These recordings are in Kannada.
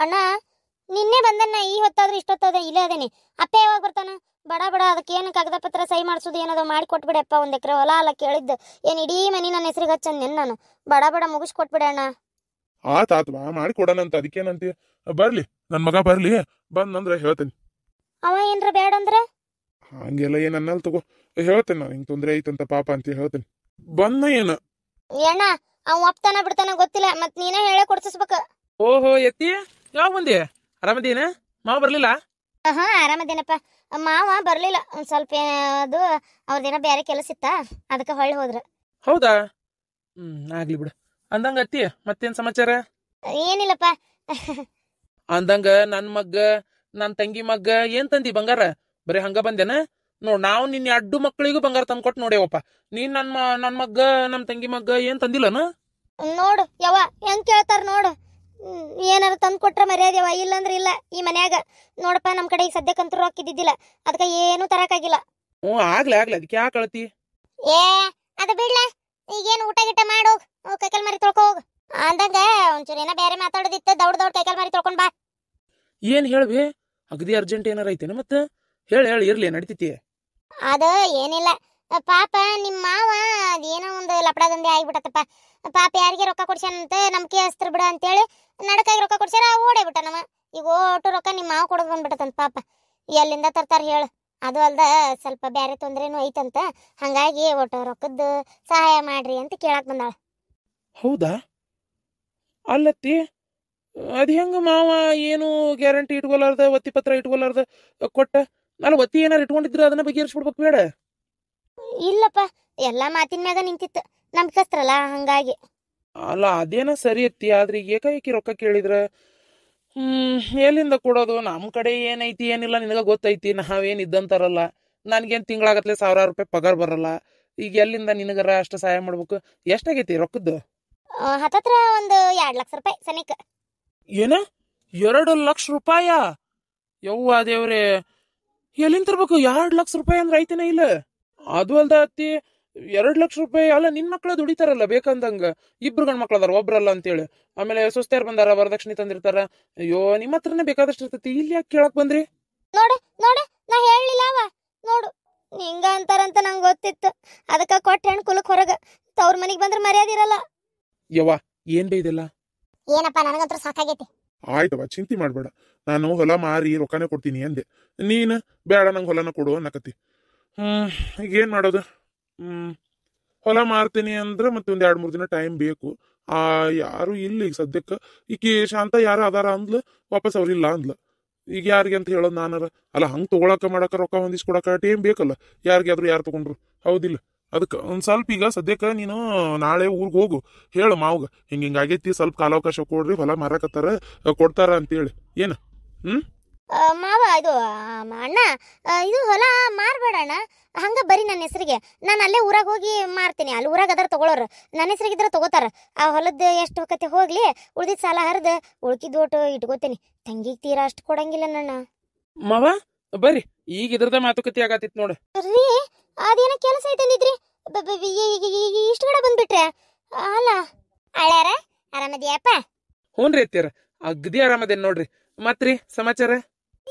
ಅಣ್ಣ ನಿನ್ನೆ ಬಂದನ್ನ ಈ ಹೊತ್ತಾದ್ರೆ ಇಷ್ಟೊತ್ತಾದ್ರೆ ಇಲ್ಲೇ ಅದೇನಿ. ಅಪ್ಪ ಯಾವಾಗ ಬರ್ತಾನ? ಬಡ ಬಡ ಅದಕ್ಕೆ ಏನು ಕಾಗದ ಪತ್ರ ಸಹಿ ಮಾಡಿಸೋದು ಏನದ ಮಾಡಿ ಕೊಟ್ಬಿಡಪ್ಪ. 1 ಎಕರೆ ಹೊಲ ಅಲ್ಲ ಕೇಳಿದ್ದು, ಏನು ಇಡೀ ಮನಿ ನನ್ನ ಹೆಸರಿಗೆ ಹಚ್ಚಂದ್ ನಾನು. ಬಡ ಬಡ ಮುಗಿಸ್ಕೊಟ್ಬಿಡ ಅಣ್ಣ. ಆತ್ ಬಾ ಮಾಡಿ ಕೊಡೋಣಂತ, ಅದಕ್ಕೇನಂತಿ. ಬರ್ಲಿ ನನ್ ಮಗ ಬರ್ಲಿ, ಬಂದಂದ್ರೆ ಹೇಳ್ತೇನೆ. ಅವ ಏನ್ರ ಬೇಡ ಅಂದ್ರ ಹಂಗೆಲ್ಲ ಏನ್ ಅನ್ನಲ್ ತಗೋ, ಹೇಳ್ತೇನೆ ನಾನು. ಹಿಂಗ್ ತೊಂದ್ರೆ ಐತಂತ ಪಾಪ ಅಂತ ಹೇಳ್ತೇನೆ. ಬಂದ ಏನ ಅಣ್ಣ ಅವ್ ಒಪ್ತಾನ ಬಿಡ್ತಾನ ಗೊತ್ತಿಲ್ಲ, ಮತ್ ನೀನೇ ಹೇಳೇ ಕೊಡ್ಸಿಸ್ಬೇಕ. ಓಹೋ ಎತ್ತಿ, ಯಾವಾಗ ಬಂದಿ? ಆರಾಮದೇನ? ಮಾವ ಬರ್ಲಿಲ್ಲ? ಹಾ ಆರಾಮದೇನಪ್ಪ. ಮಾವ ಬರ್ಲಿಲ್ಲ, ಒಂದ್ ಸ್ವಲ್ಪ ಅದು ಅವ್ರದೇನೋ ಬೇರೆ ಕೆಲಸ ಇತ್ತ, ಅದಕ್ಕೆ ಹೊಳ್ಳಿ ಹೋದ್ರ. ಹೌದಾ? ಆಗ್ಲಿ ಬಿಡ. ಅಂದಂಗ ಅತ್ತಿ ಮತ್ತೇನ್ ಸಮಾಚಾರ? ಏನಿಲ್ಲಪ್ಪ. ಅಂದಂಗ ನನ್ ಮಗ್ಗ ನನ್ ತಂಗಿ ಮಗ್ಗ ಏನ್ ತಂದಿ ಬಂಗಾರ? ಬರೀ ಹಂಗ ಬಂದೇನ? ನೋಡ್ ನಾವು ನಿನ್ 2 ಮಕ್ಕಳಿಗೂ ಬಂಗಾರ ತಂದ್ ಕೊಟ್ಟು ನೋಡೇವಪ್ಪ. ನೀನ್ ನನ್ ಮಗ್ಗ ನಮ್ ತಂಗಿ ಮಗ್ಗ ಏನ್ ತಂದಿಲ್ಲನ? ನೋಡು ಯವ್ವ ಹೆಂಗ್ ಕೇಳ್ತಾರ ನೋಡು. ಏನಾರ ತಂದ್ ಕೊಟ್ರ ಮರ್ಯಾದೆವ, ಇಲ್ಲಂದ್ರ ಇಲ್ಲ ಈ ಮನ್ಯಾಗ. ನೋಡಪ್ಪ ನಮ್ ಕಡೆ ಈಗ ಸದ್ಯಕ್ಕಂತೂ ರೊಕ್ಕ ಇದ್ದಿದ್ದಿಲ್ಲ, ಅದಕ್ಕ ಏನು ತರಕಾಗಿಲ್ಲ. ಆಗ್ಲಿ ಅದಕ್ಕೆ ಯಾಕೆ ಅಳತಿ? ಏ ಅದ ಬಿಡ್ಲ, ಈಗೇನು ಊಟ ಗಿಟ ಮಾಡೋಗ್, ಕೈಕಾಲ್ ಮರಿ ತೊಳ್ಕೊ ಹೋಗ್. ಅಂದಂಗ ಒಂಚೂರು ಏನೋ ಬೇರೆ ಮಾತಾಡೋದಿತ್ತ, ದೌಡ್ ಕೈಕಾಲ್ ಮರಿ ತೊಳ್ಕೊಂಡ್ ಬಾ. ಏನ್ ಹೇಳ್ವಿ? ಅಗದಿ ಅರ್ಜೆಂಟ್ ಏನಾರ ಐತೇನ? ಮತ್ತ ಹೇಳಿ ಇರ್ಲಿ, ನಡಿತೈತಿ. ಅದ ಏನಿಲ್ಲ ಪಾಪ, ನಿಮ್ಮ ಮಾವ ಅದೇನೋ ಒಂದು ಲಪಡದಂದೆ ಆಗ್ಬಿಟ್ಟತ್ತಪ್ಪ. ಪಾಪ ಯಾರಿಗೆ ರೊಕ್ಕ ಕೊಡ್ಸ್ಯಾನಂತ ನಂಬಿಕೆ ಹಸ್ತ್ರ ಬಿಡ ಅಂತೇಳಿ ನಡಕಾಗಿ ರೊಕ್ಕ ಕೊಡ್ಸ್ಯಾರ, ಓಡೇ ಬಿಟ್ಟ ನಮ್ಮ. ಈಗ ಓಟು ರೊಕ್ಕ ನಿಮ್ಮ ಮಾವ ಕೊಡೋದು ಬಂದ್ಬಿಟ್ಟತಂತ ಪಾಪ. ಎಲ್ಲಿಂದ ತರ್ತಾರ ಹೇಳು? ಅದು ಅಲ್ದ ಸ್ವಲ್ಪ ಬೇರೆ ತೊಂದ್ರೆನೂ ಐತಂತ, ಹಂಗಾಗಿ ಒಟ್ಟು ರೊಕ್ಕದ್ದು ಸಹಾಯ ಮಾಡ್ರಿ ಅಂತ ಕೇಳಕ್ ಬಂದಾಳ. ಹೌದಾ? ಅಲ್ಲತ್ತಿ, ಅದ್ ಹೆಂಗ ಮಾವ ಏನು ಗ್ಯಾರಂಟಿ ಇಟ್ಕೊಲಾರ್ದ, ಒತ್ತಿ ಪತ್ರ ಇಟ್ಕೊಲಾರ್ದ ಕೊಟ್ಟ? ಅಲ್ಲ ಒತ್ತಿ ಏನಾರು ಇಟ್ಕೊಂಡಿದ್ರ ಅದನ್ನ ಬಗೆಹರಿಸ್ಬಿಡ್ಬೇಕು ಬೇಡ? ಇಲ್ಲಪ್ಪ, ಎಲ್ಲಾ ಮಾತಿನ ಮ್ಯಾಗ ನಿಂತಿತ್ತು, ನಂಬಿಕಸ್ತ್ರಲ್ಲ ಹಂಗಾಗಿ. ಅಲ್ಲ ಅದೇನ ಸರಿ ಎತ್ತಿ, ಆದ್ರೆ ಏಕಾಏಕಿ ರೊಕ್ಕ ಕೇಳಿದ್ರ ಎಲ್ಲಿಂದ ಕೊಡೋದು? ನಮ್ ಕಡೆ ಏನೈತಿ ಏನಿಲ್ಲ ನಿನಗ ಗೊತ್ತೈತಿ. ನಾವೇನ್ ಇದ್ದಂತಾರಲ್ಲ, ನನ್ಗೇನ್ ತಿಂಗಳಾಗತ್ಲೆ 1000 ರೂಪಾಯಿ ಪಗಾರ ಬರಲ್ಲ. ಈಗ ಎಲ್ಲಿಂದ ನಿನಗರ ಅಷ್ಟ ಸಹಾಯ ಮಾಡ್ಬೇಕು? ಎಷ್ಟಾಗೈತಿ ರೊಕ್ಕದ್ದು? ಹತ್ತತ್ರ ಒಂದು 2 ಲಕ್ಷ ರೂಪಾಯಿ ಸನಿಕ. ಏನ 2 ಲಕ್ಷ ರೂಪಾಯ? ಯವ್ವ ದೇವ್ರೆ, ಎಲ್ಲಿಂದ ತರ್ಬೇಕು? 2 ಲಕ್ಷ ರೂಪಾಯಿ ಅಂದ್ರೆ ಐತೇನ ಇಲ್ಲ? ಅದು ಅಲ್ದ ಅತ್ತಿ, 2 ಲಕ್ಷ ರೂಪಾಯಿ ಅಲ್ಲ, ನಿನ್ ಮಕ್ಳ ದುಡಿತಾರಲ್ಲ ಬೇಕಂದಂಗ. 2 ಗಂಡ್ ಮಕ್ಳ ಅದಾರ, ಒಬ್ರಲ್ಲ ಅಂತೇಳಿ. ಆಮೇಲೆ ಸುಸ್ತಾರ್ ಬಂದಾರ, ವರದಕ್ಷಿಣೆ ತಂದಿರ್ತಾರ. ಅಯ್ಯೋ, ನಿಮ್ಮ ಹತ್ರನೇ ಬೇಕಾದಷ್ಟು ಇರ್ತೈತಿ, ಇಲ್ಲಿ ಯಾಕೆ ಕೇಳಕ್ ಬಂದ್ರಿ? ನೋಡು ನಾ ಹೇಳಿಲ್ಲ ಅವ. ನೋಡು ಹಿಂಗ ಅಂತಾರಂತ ನಂಗೆ ಗೊತ್ತಿತ್ತು, ಅದಕ್ಕ ಕೊಟ್ಟ ಹೆಣ್ ಕುಲಕ್ ಹೊರಗ. ತವ್ರ ಮನಿಗ್ ಬಂದ್ರ ಮರ್ಯಾದೆ ಇರಲ್ಲ. ಯವ್ವ ಏನ್ ಬೈದಿಲ್ಲ? ಏನಪ್ಪ, ನನಗಂತೂ ಸಾಕಾಗೈತಿ. ಆಯ್ತವ, ಚಿಂತೆ ಮಾಡ್ಬೇಡ. ನಾನು ಹೊಲ ಮಾರಿ ರೊಕ್ಕನೇ ಕೊಡ್ತೀನಿ ಅಂದೆ, ನೀನ್ ಬೇಡ ನಂಗೆ ಹೊಲನ ಕೊಡು ಅನ್ನಕತಿ. ಈಗ ಏನ್ ಮಾಡೋದು? ಹೊಲ ಮಾರ್ತೀನಿ ಅಂದ್ರೆ ಮತ್ತೆ ಒಂದ್ 2-3 ದಿನ ಟೈಮ್ ಬೇಕು. ಯಾರು ಇಲ್ಲ ಈಗ ಸದ್ಯಕ್ಕೆ. ಈಕಿ ಶಾಂತ ಯಾರು ಅದಾರ ಅಂದ್ಲು, ವಾಪಸ್ ಅವ್ರಿಲ್ಲ ಅಂದ್ಲ. ಈಗ ಯಾರಿಗೆ ಅಂತ ಹೇಳೋದು ನಾನಾರ? ಅಲ್ಲ, ಹಂಗೆ ತಗೊಳಕ ಮಾಡಕ ರೊಕ್ಕ ಹೊಂದಿಸ್ಕೊಡಕ ಟೈಮ್ ಬೇಕಲ್ಲ ಯಾರಿಗಾದ್ರು, ಯಾರು ತಗೊಂಡ್ರು, ಹೌದಿಲ್ಲ? ಅದಕ್ಕೆ ಒಂದ್ ಸ್ವಲ್ಪ ಈಗ ಸದ್ಯಕ್ಕೆ ನೀನು ನಾಳೆ ಊರ್ಗ್ ಹೋಗು, ಹೇಳು ಮಾವ್ಗ ಹಿಂಗಾಗೈತಿ, ಸ್ವಲ್ಪ ಕಾಲಾವಕಾಶ ಕೊಡ್ರಿ, ಹೊಲ ಮಾರಕತ್ತಾರ, ಕೊಡ್ತಾರ ಅಂತೇಳಿ. ಏನ? ಮಾವ ಇದು ಅಣ್ಣ, ಇದು ಹೊಲ ಮಾರ್ಬೇಡ ಅಣ್ಣ, ಹಂಗ ಬರೀ ನನ್ನ ಹೆಸರಿಗೆ. ನಾನು ಅಲ್ಲೇ ಊರಾಗ ಹೋಗಿ ಮಾರ್ತೀನಿ. ಅಲ್ಲಿ ಊರಾಗ ಅದಾರ ತಗೊಳೋರು, ನನ್ನ ಹೆಸರಿಗಿದ್ರೆ ತಗೋತಾರ. ಆ ಹೊಲದ ಎಷ್ಟು ಹೊಕ್ಕತೆ ಹೋಗ್ಲಿ, ಉಳ್ದಿದ್ ಸಾಲ ಹರಿದ ಉಳ್ಕಿದ್ ಓಟು ಇಟ್ಕೋತೀನಿ. ತಂಗಿಗೆ ತೀರಾ ಅಷ್ಟು ಕೊಡಂಗಿಲ್ಲ ನನ್ನ. ಮಾವ ಬರ್ರಿ, ಈಗ ಇದ್ರದ ಮಾತುಕತೆ ಆಗತ್ತಿತ್ ನೋಡ. ರೀ ಅದೇನ ಕೆಲಸ ಐತಂದಿದ್ರಿ, ಇಷ್ಟು ಕಡೆ ಬಂದ್ಬಿಟ್ರೆ? ಅಲ್ಲ ಅಳ್ಯಾರ ಆರಾಮದಿಯಪ್ಪ? ಹ್ಞೂನ್ರಿ ಅತ್ತೀರ, ಅಗ್ದಿ ಆರಾಮದೇನ್ ನೋಡ್ರಿ. ಮತ್ರಿ ಸಮಾಚಾರ?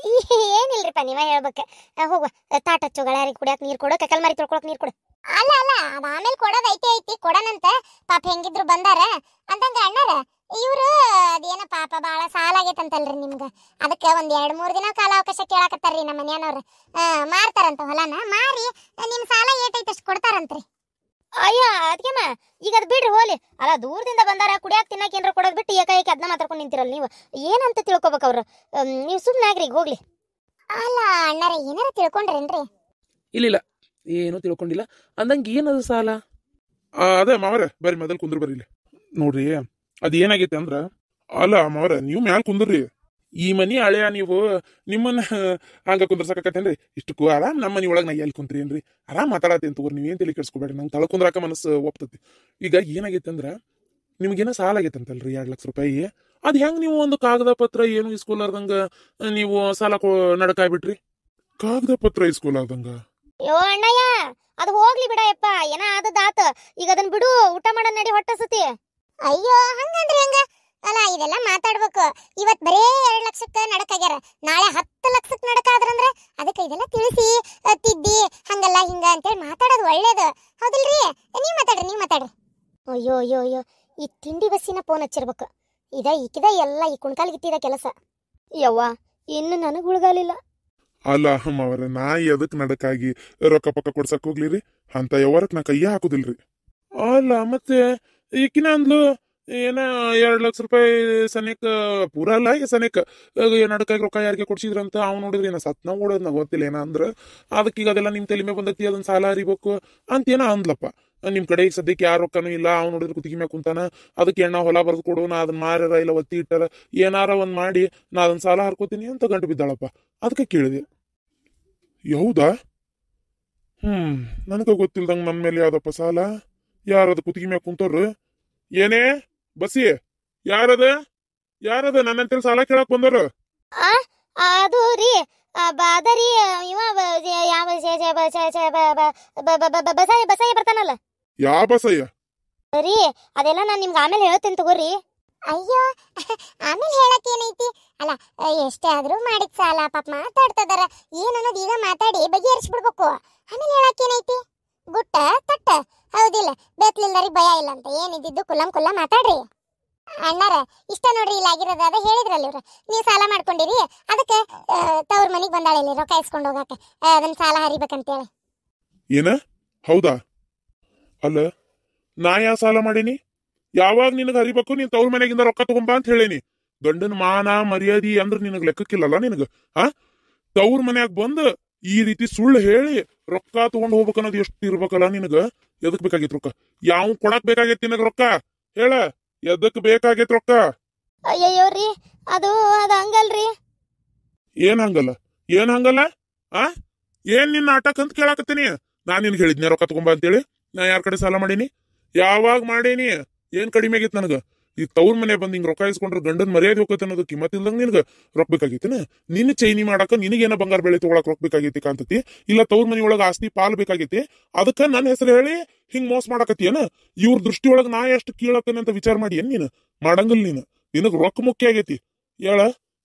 ಏನಿಲ್ರಿಪ್ಪ, ನೀವ ಹೇಳ್ಬೇಕ. ಹೋಗುವ, ತಾಟ ಹಚ್ಚೋಗಳಾರಿ, ಕುಡಿಯಾಕ ನೀರ್ ಕೊಡು, ಕೈಕಾಲ್ ಮಾರಿ ತೊಳ್ಕೊಳಕ್ ನೀರ್ ಕೊಡು. ಅಲ್ಲ ಅದ ಆಮೇಲೆ ಕೊಡೋದ್ ಐತಿ ಕೊಡನಂತ. ಪಾಪ ಹೆಂಗಿದ್ರು ಬಂದಾರ ಅಂದಂಗ ಅಣ್ಣಾರ. ಇವ್ರು ಅದೇನ ಪಾಪ ಬಾಳ ಸಾಲ ಆಗೈತಂತಲ್ರಿ ನಿಮ್ಗ, ಅದಕ್ಕ ಒಂದ್ 2-3 ದಿನ ಕಾಲಾವಕಾಶ ಕೇಳಾಕತ್ತಾರ್ರಿ ನಮ್ಮ ಮನ್ಯಾನವ್ರ. ಮಾರ್ತಾರಂತ ಹೊಲನ, ಮಾರಿ ನಿಮ್ ಸಾಲ ಏಟೈತೆ ಅಷ್ಟು ಕೊಡ್ತಾರಂತ್ರಿ. ಅಯ್ಯ ಅದಕ್ಕೆಮ್ಮ, ಈಗ ಅದ್ ಬಿಡ್ರಿ ಹೋಲಿ. ಅಲ್ಲ, ದೂರದಿಂದ ಬಂದಾರ, ಕುಡಿಯಾಕ ತಿನ್ನಕ್ ಏನ್ರ ಕೊಡೋದ್ ಬಿಟ್ಟು ಏಕಾಏಕಿ ಅದನ್ನ ಮಾತಾಡ್ಕೊಂಡು ನಿಂತಿರಲ್ಲ ನೀವು. ಏನಂತ ತಿಳ್ಕೊಬೇಕು ಅವ್ರು? ನೀವು ಸುಮ್ಮನೆ ಆಗ್ರಿ, ಈಗ ಹೋಗ್ಲಿ. ಅಲ್ಲ ಅಣ್ಣಾರ, ಏನಾರ ತಿಳ್ಕೊಂಡ್ರೇನ್ರಿ? ಇಲ್ಲ ಏನು ತಿಳ್ಕೊಂಡಿಲ್ಲ. ಅಂದಂಗ ಏನದು ಸಾಲ? ಅದೇ ಮಾವರ, ಬರ್ರಿ ಮೊದಲ್ ಕುಂದ್ರ ಬರ್ರಿ. ನೋಡ್ರಿ, ಅದ್ ಏನಾಗೈತೆ ಅಂದ್ರ, ಅಲ್ಲ ಮಾವರ, ನೀವು ಮ್ಯಾಲ ಕುಂದ್ರಿ. ಈ ಮನಿ ಹಳೆಯ ನೀವು ನಿಮ್ಮನ್ನ ಹಂಗ ಕುಂದ್ರಸಕತ್ತೇನ್ರಿ? ಇಷ್ಟಕ್ಕೂ ಆರಾಮ್ ನಮ್ಮ ಮನಿ ಒಳಗ್ ನಾ ಎಲ್ಲಿ ಕುಂತ್ರಿ ಏನ್ರಿ? ಆರಾಮ್ ಮಾತಾಡತ್ತೇನ್ ತಗೋರಿ, ನೀವೇನ್ ತಲೆ ಕೆಡ್ಸ್ಕೊಬೇಡ್ರಿ. ನಂಗೆ ತಳ ಕುಂದ್ರಾಕ ಮನಸ್ಸು ಒಪ್ತತಿ. ಈಗ ಏನಾಗೈತೆ ಅಂದ್ರ, ನಿಮ್ಗೇನೋ ಸಾಲ ಆಗೈತಂತಲ್ರಿ 2 ಲಕ್ಷ ರೂಪಾಯಿ. ಅದ್ ಹೆಂಗ್ ನೀವು ಒಂದು ಕಾಗದ ಪತ್ರ ಏನು ಇಸ್ಕೊಲಾರ್ದಂಗ ನೀವು ಸಾಲ ನಡಕಾಯ್ಬಿಟ್ರಿ? ಕಾಗದ ಪತ್ರ ಇಸ್ಕೊಲಾರ್ದಂಗ? ಯೋ ಅಣ್ಣಯ್ಯ, ಅದು ಹೋಗ್ಲಿ ಬಿಡಯಪ್ಪ, ಏನ ಆದದಾತ. ಈಗ ಅದನ್ನ ಬಿಡು, ಊಟ ಮಾಡ ನಡಿ, ಹೊಟ್ಟಸತಿ. ಅಯ್ಯೋ ಹಂಗಂದ್ರಿ ಹಂಗ? ಅಲ್ಲ ಇದೆಲ್ಲ ಮಾತಾಡ್ಬೇಕು. ಇವತ್ ಬರೇ 2 ಲಕ್ಷಕ್ಕ ನಡಕಾಗ್ಯಾರ, ನಾಳೆ 10 ಲಕ್ಷಕ್ಕೆ ನಡಕಾದ್ರಂದ್ರೆ ಅದಕ್ಕೆ ಇದೆಲ್ಲ ತಿಳಿಸಿ ತಿದ್ದಿ ಹಂಗಲ್ಲ ಹಿಂಗ ಅಂತೇಳಿ ಮಾತಾಡೋದು ಒಳ್ಳೇದು, ಹೌದಿಲ್ರಿ? ನೀವ್ ಮಾತಾಡ್ರಿ. ಅಯ್ಯೋ ಅಯ್ಯೋ ಅಯ್ಯೋ, ಈ ತಿಂಡಿ ಬಸ್ಸಿನ ಫೋನ್ ಹಚ್ಚಿರ್ಬೇಕು. ಈಕಿದ ಎಲ್ಲ ಈ ಕುಣ್ಕಾಲ್ಗಿತ್ತಿದ ಕೆಲಸ. ಯವ್ವ ಇನ್ನು ನನಗ್ ಉಳ್ಗಾಲಿಲ್ಲ. ಅಲ್ಲ ಮಾವರ, ನಾ ಎದಕ್ ನಡಕಾಗಿ ರೊಕ್ಕ ಪಕ್ಕ ಕೊಡ್ಸಕ್ ಹೋಗ್ಲಿರಿ? ಅಂತ ಯಾವರಕ್ ನಾ ಕೈಯ ಹಾಕುದಿಲ್ರಿ. ಅಲ್ಲ ಮತ್ತೆ ಈಕಿನ ಅಂದ್ಲು ಏನ 2 ಲಕ್ಷ ರೂಪಾಯಿ ಸನೇಕ ಪೂರ ಅಲ್ಲ ಸನೇಕ ನಡಕಾಗಿ ರೊಕ್ಕ ಯಾರಿಗೆ ಕೊಡ್ಸಿದ್ರಂತ. ಅವ್ನು ನೋಡಿದ್ರಿ ಏನ ಸತ್ನ ಓಡೋದ್ ನಾ ಗೊತ್ತಿಲ್ಲ ಏನ ಅಂದ್ರ ಅದಕ್ಕೆ ಈಗ ಅದೆಲ್ಲ ನಿಮ್ ತಲೆ ಮೇಲೆ ಬಂದತಿ, ಅದನ್ನ ಸಾಲ ಹರಿಬೇಕು ಅಂತ ಏನ ಅಂದ್ಲಪ್ಪ. ನಿಮ್ ಕಡೆ ಈಗ ಸದ್ಯಕ್ಕೆ ಯಾರ ರೊಕ್ಕನೂ ಇಲ್ಲ, ಅವ್ನು ನೋಡಿದ್ರೆ ಕುತ್ತಿಗೆ ಮ್ಯಾಗ ಕುಂತಾನ, ಅದಕ್ಕೆ ಎಣ್ಣ ಹೊಲ ಬರ್ದು ಕೊಡು, ನಾ ಅದನ್ನ ಮಾರ್ಯಾರ ಇಲ್ಲ ಒತ್ತಿ ಇಟ್ಟಾರ ಏನಾರ ಒಂದ್ ಮಾಡಿ ನಾ ಅದನ್ನ ಸಾಲ ಹರ್ಕೋತೀನಿ ಅಂತ ಗಂಟು ಬಿದ್ದಾಳಪ್ಪ. ಅದಕ್ಕೆ ಕೇಳಿದೆ. ಯೌದಾ? ನನಗ ಗೊತ್ತಿಲ್ದಂಗ ನನ್ನ ಮೇಲೆ ಯಾವ್ದಪ್ಪ ಸಾಲ? ಯಾರದ ಕುತ್ತಿಗೆ ಮ್ಯಾಗ ಕುಂತವ್ರು? ಏನೇ ಬಸ್ಸಿ, ಯಾರದ ನನ್ನಂತೇಳಿ ಸಾಲ ಕೇಳಕ್ ಬಂದವ್ರು? ಅದು ರೀ ಬಾದರಿ ಇವ ಯಾವ ಬಸಯ್ಯ ಬರ್ತಾನಲ್ಲ. ಯಾವ ಬಸಯ್ಯ? ರೀ ಅದೆಲ್ಲ ನಾನ್ ನಿಮ್ಗೆ ಆಮೇಲೆ ಹೇಳ್ತೇನೆ ತಗೋರಿ. ಅಯ್ಯೋ ಆಮೇಲೆ ಹೇಳಕ್ ಏನೈತಿ? ಅಲ್ಲ ಎಷ್ಟೇ ಆದ್ರೂ ಮಾಡಿದ್ ಸಾಲ ಪಾಪ ಮಾತಾಡ್ತದಾರ, ಏನನ್ನೋದು ಈಗ ಮಾತಾಡಿ ಬಗೆಹರಿಸ್ಬಿಡ್ಬೇಕು. ಆಮೇಲೆ ಹೇಳಕ್ ಏನೈತಿ? ಗುಟ್ಟ ತಟ್ಟ, ಹೌದಿಲ್ಲ? ಬೇಕ್ಲಿಲ್ಲರಿ ಭಯ ಇಲ್ಲ ಅಂತ ಏನಿದ್ದು ಕುಲ್ಲ ಮಾತಾಡ್ರಿ. ಅಣ್ಣಾರ ಇಷ್ಟ ನೋಡ್ರಿ, ಇಲ್ಲ ಆಗಿರೋದು ಅದ ಹೇಳಿದ್ರಲ್ಲ ಇವ್ರ, ನೀವು ಸಾಲ ಮಾಡ್ಕೊಂಡಿರಿ ಅದಕ್ಕೆ ತವ್ರ ಮನಿಗ್ ಬಂದಾಳೆ ಇಲ್ಲಿ ರೊಕ್ಕ ಇಸ್ಕೊಂಡು ಹೋಗಾಕ, ಅದನ್ನ ಸಾಲ ಹರಿಬೇಕಂತೇಳಿ. ಏನ? ಹೌದಾ? ಅಲ್ಲ ನಾ ಯಾವ ಸಾಲ ಮಾಡೀನಿ? ಯಾವಾಗ ನಿನಗ ಹರಿಬೇಕು? ನೀನ್ ತವ್ರ ಮನೆಗಿಂದ ರೊಕ್ಕ ತಗೊಂಬ ಅಂತ ಹೇಳೇನಿ. ಗಂಡನ ಮಾನ ಮರ್ಯಾದಿ ಅಂದ್ರ ನಿನಗ್ ಲೆಕ್ಕಕ್ಕಿಲ್ಲಲ್ಲ ನಿನಗ? ತವ್ರ ಮನ್ಯಾಗ ಬಂದ್ ಈ ರೀತಿ ಸುಳ್ಳು ಹೇಳಿ ರೊಕ್ಕ ತಗೊಂಡ್ ಹೋಗ್ಬೇಕನ್ನೋದು ಎಷ್ಟು ಇರ್ಬೇಕಲ್ಲ ನಿನಗ? ಎದಕ್ ಬೇಕಾಗಿತ್ ರೊಕ್ಕ? ಯಾವ ಕೊಡಕ್ ಬೇಕಾಗೈತಿ ನಿನಗ ರೊಕ್ಕ? ಹೇಳ, ಎದಕ್ ಬೇಕಾಗೈತ್ ರೊಕ್ಕ? ಅಯ್ಯಯ್ಯೋ ರೀ, ಅದು ಹಂಗಲ್ರಿ. ಏನ್ ಹಂಗಲ್ಲ? ಏನ್ ನಿನ್ನ ಆಟಕ್ ಅಂತ ಕೇಳಾಕತ್ತೀನಿ. ನಾನ್ ನಿನ್ಗೆ ಹೇಳಿದ್ನೆ ರೊಕ್ಕ ತಗೊಂಬ ಅಂತೇಳಿ? ನಾ ಯಾರ ಕಡೆ ಸಾಲ ಮಾಡೀನಿ? ಯಾವಾಗ ಮಾಡೀನಿ? ಏನ್ ಕಡಿಮೆ ಆಗೈತಿ ನನಗ? ಈ ತವ್ರ ಮನೆ ಬಂದ್ ಹಿಂಗ್ ರೊಕ್ಕ ಇಸ್ಕೊಂಡ್ರೆ ಗಂಡನ್ ಮರ್ಯಾದೆ ಹೋಗತ್ತೆ ಅನ್ನೋದು ಕಿಮ್ಮತ್ ಇಲ್ದಂಗ ನಿನ್ಗ ರೊಕ್ಕ ಬೇಕಾಗೈತಿನ? ನಿನ್ನ ಚೈನಿ ಮಾಡಾಕ ನಿನಗೇನ ಬಂಗಾರ ಬೆಳೆ ತಗೊಳಕ್ ರೊಕ್ಕ ಬೇಕಾಗೈತಿ ಕಾಂತತಿ? ಇಲ್ಲ ತವ್ರ ಮನಿ ಒಳಗ ಆಸ್ತಿ ಪಾಲ್ ಬೇಕಾಗೈತಿ ಅದಕ್ಕ ನನ್ನ ಹೆಸರು ಹೇಳಿ ಹಿಂಗ್ ಮೋಸ ಮಾಡಾಕತ್ತೀಯನ? ಇವ್ರ ದೃಷ್ಟಿ ಒಳಗ ನಾ ಎಷ್ಟು ಕೀಳಕನ ಅಂತ ವಿಚಾರ ಮಾಡಿ ಏನ್ ನೀನು? ಮಾಡಂಗಿಲ್ಲ ನೀನು. ನಿನಗ್ ರೊಕ್ಕ ಮುಖ್ಯ ಆಗೈತಿ. ಹೇಳ,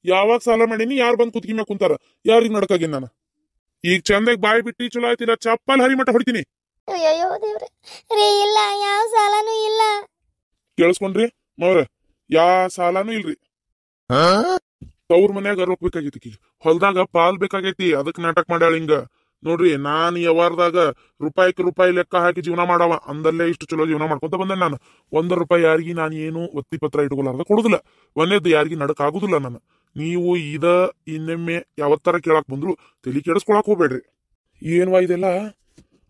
ಯಾವಾಗ ಸಾಲ ಮಾಡೀನಿ? ಯಾರು ಬಂದ್ ಕುತ್ತಿಗೆ ಮ್ಯಾಗ ಕುಂತಾರ? ಯಾರಿಗ್ ನಡಕಾಗಿನ್ ನಾನು? ಈಗ ಚಂದಾಗ ಬಾಯಿ ಬಿಟ್ಟಿ ಚಲೋ ಆಯ್ತಿಲ್ಲ ಚಪ್ಪಲ್ ಹರಿಮಠ ಹೊಡಿತೀನಿ. ಅಯ್ಯೋ ದೇವ್ರೆ ರೀ, ಇಲ್ಲ ಯಾವ ಸಾಲನೂ ಇಲ್ಲ. ಕೇಳಿಸ್ಕೊಂಡ್ರಿ ಮವ್ರ? ಯಾ ಸಾಲಾನು ಇಲ್ರಿ. ತವ್ರ ಮನ್ಯಾಗ ರೊಕ್ಕ ಬೇಕಾಗೈತಿ, ಹೊಲ್ದಾಗ ಪಾಲ್ ಬೇಕಾಗೈತಿ, ಅದಕ್ ನಾಟಕ ಮಾಡ್ಯಾಳ ಹಿಂಗ. ನೋಡ್ರಿ, ನಾನ್ ಯಾವಾರದಾಗ ರೂಪಾಯಿ ಲೆಕ್ಕ ಹಾಕಿ ಜೀವನ ಮಾಡವ ಅಂದಲ್ಲೇ ಇಷ್ಟು ಚಲೋ ಜೀವನ ಮಾಡ್ಕೊಂತ ಬಂದೆ ನಾನು. ₹1 ಯಾರಿಗಿ ನಾನು ಏನು ಒತ್ತಿ ಪತ್ರ ಇಟ್ಕೊಲಾರ್ದ ಕೊಡುದಿಲ್ಲ. ಒಂದೇದ್ದು ಯಾರಿಗಿ ನಡಕ್ ಆಗುದಿಲ್ಲ ನಾನು. ನೀವು ಇನ್ನೊಮ್ಮೆ ಯಾವತ್ತರ ಕೇಳಾಕ್ ಬಂದ್ರು ತಲಿ ಕೆಡಿಸ್ಕೊಳಕ್ ಹೋಗ್ಬೇಡ್ರಿ. ಏನ್ವಾ ಇದೆಲ್ಲ?